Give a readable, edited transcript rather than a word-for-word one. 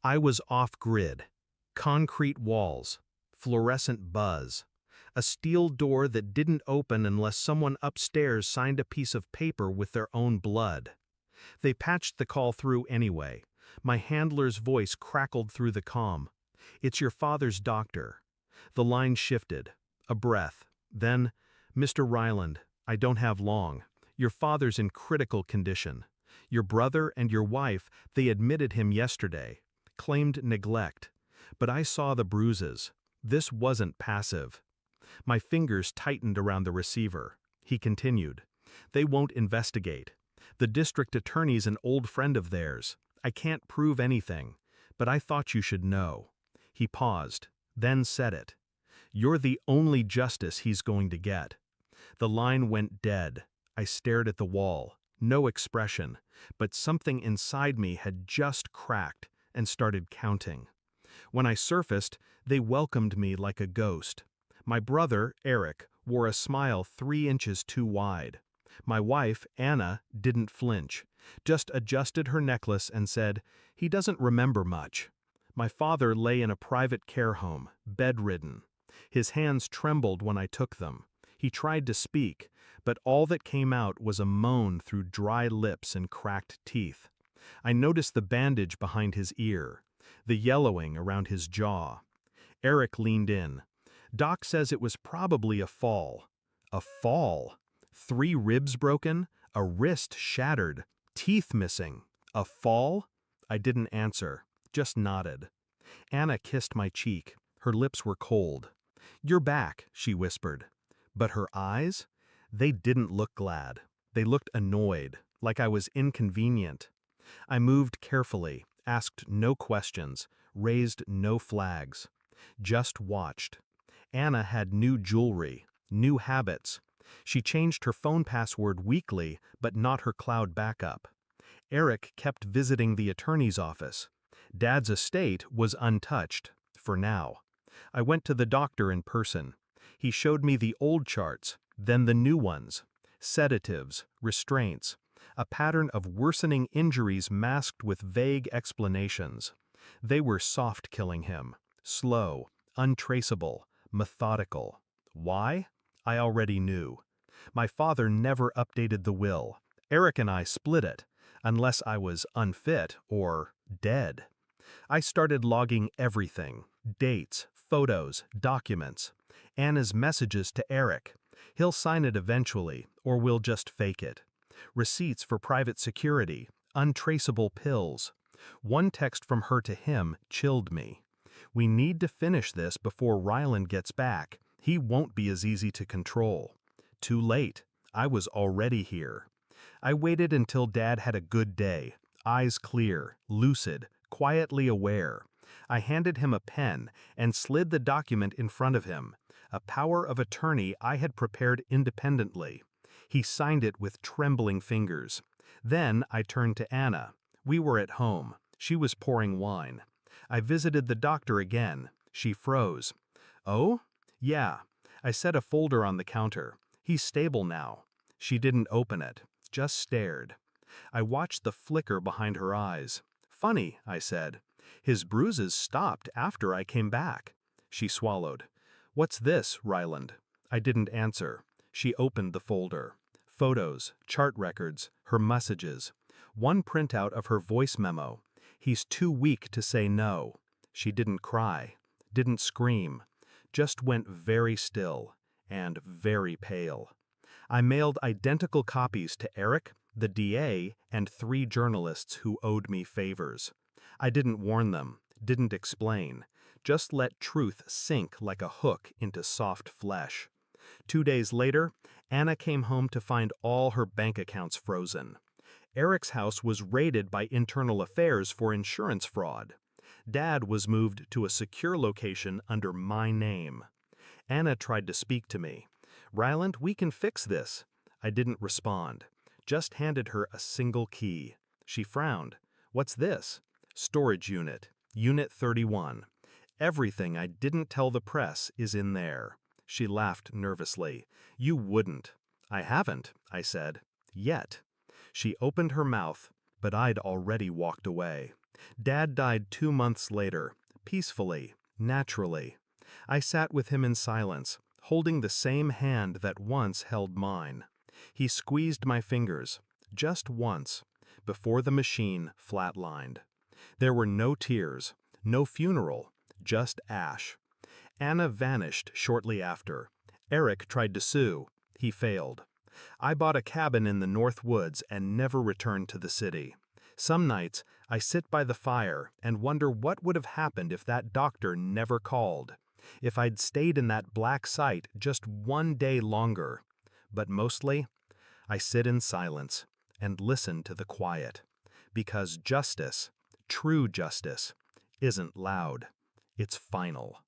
I was off-grid. Concrete walls, fluorescent buzz, a steel door that didn't open unless someone upstairs signed a piece of paper with their own blood. They patched the call through anyway. My handler's voice crackled through the comm. "It's your father's doctor." The line shifted. A breath. Then, "Mr. Ryland, I don't have long. Your father's in critical condition. Your brother and your wife, they admitted him yesterday. Claimed neglect. But I saw the bruises. This wasn't passive." My fingers tightened around the receiver. He continued. "They won't investigate. The district attorney's an old friend of theirs. I can't prove anything, but I thought you should know." He paused, then said it. "You're the only justice he's going to get." The line went dead. I stared at the wall. No expression, but something inside me had just cracked and started counting. When I surfaced, they welcomed me like a ghost. My brother, Eric, wore a smile 3 inches too wide. My wife, Anna, didn't flinch, just adjusted her necklace and said, "He doesn't remember much." My father lay in a private care home, bedridden. His hands trembled when I took them. He tried to speak, but all that came out was a moan through dry lips and cracked teeth. I noticed the bandage behind his ear, the yellowing around his jaw. Eric leaned in. "Doc says it was probably a fall." A fall? 3 ribs broken, a wrist shattered, teeth missing. A fall? I didn't answer, just nodded. Anna kissed my cheek. Her lips were cold. "You're back," she whispered. But her eyes? They didn't look glad. They looked annoyed, like I was inconvenient. I moved carefully, asked no questions, raised no flags. Just watched. Anna had new jewelry, new habits. She changed her phone password weekly, but not her cloud backup. Eric kept visiting the attorney's office. Dad's estate was untouched, for now. I went to the doctor in person. He showed me the old charts, then the new ones. Sedatives, restraints, a pattern of worsening injuries masked with vague explanations. They were soft-killing him, slow, untraceable, methodical. Why? I already knew. My father never updated the will. Eric and I split it, unless I was unfit or dead. I started logging everything: dates, photos, documents. Anna's messages to Eric. He'll sign it eventually, or we'll just fake it. Receipts for private security, untraceable pills. One text from her to him chilled me. "We need to finish this before Ryland gets back. He won't be as easy to control." Too late. I was already here. I waited until Dad had a good day, eyes clear, lucid, quietly aware. I handed him a pen and slid the document in front of him, a power of attorney I had prepared independently. He signed it with trembling fingers. Then I turned to Anna. We were at home. She was pouring wine. I visited the doctor again. She froze. "Oh? Yeah." I set a folder on the counter. "He's stable now." She didn't open it, just stared. I watched the flicker behind her eyes. "Funny," I said. "His bruises stopped after I came back." She swallowed. "What's this, Ryland?" I didn't answer. She opened the folder. Photos, chart records, her messages. One printout of her voice memo. "He's too weak to say no." She didn't cry, didn't scream, just went very still and very pale. I mailed identical copies to Eric, the DA, and 3 journalists who owed me favors. I didn't warn them, didn't explain, just let truth sink like a hook into soft flesh. 2 days later, Anna came home to find all her bank accounts frozen. Eric's house was raided by Internal Affairs for insurance fraud. Dad was moved to a secure location under my name. Anna tried to speak to me. "Ryland, we can fix this." I didn't respond, just handed her a single key. She frowned. "What's this?" "Storage unit, Unit 31. Everything I didn't tell the press is in there." She laughed nervously. "You wouldn't." "I haven't," I said. "Yet." She opened her mouth, but I'd already walked away. Dad died 2 months later, peacefully, naturally. I sat with him in silence, holding the same hand that once held mine. He squeezed my fingers, just once, before the machine flatlined. There were no tears, no funeral, just ash. Anna vanished shortly after. Eric tried to sue. He failed. I bought a cabin in the North Woods and never returned to the city. Some nights, I sit by the fire and wonder what would have happened if that doctor never called, if I'd stayed in that black site just one day longer. But mostly, I sit in silence and listen to the quiet, because justice, true justice, isn't loud. It's final.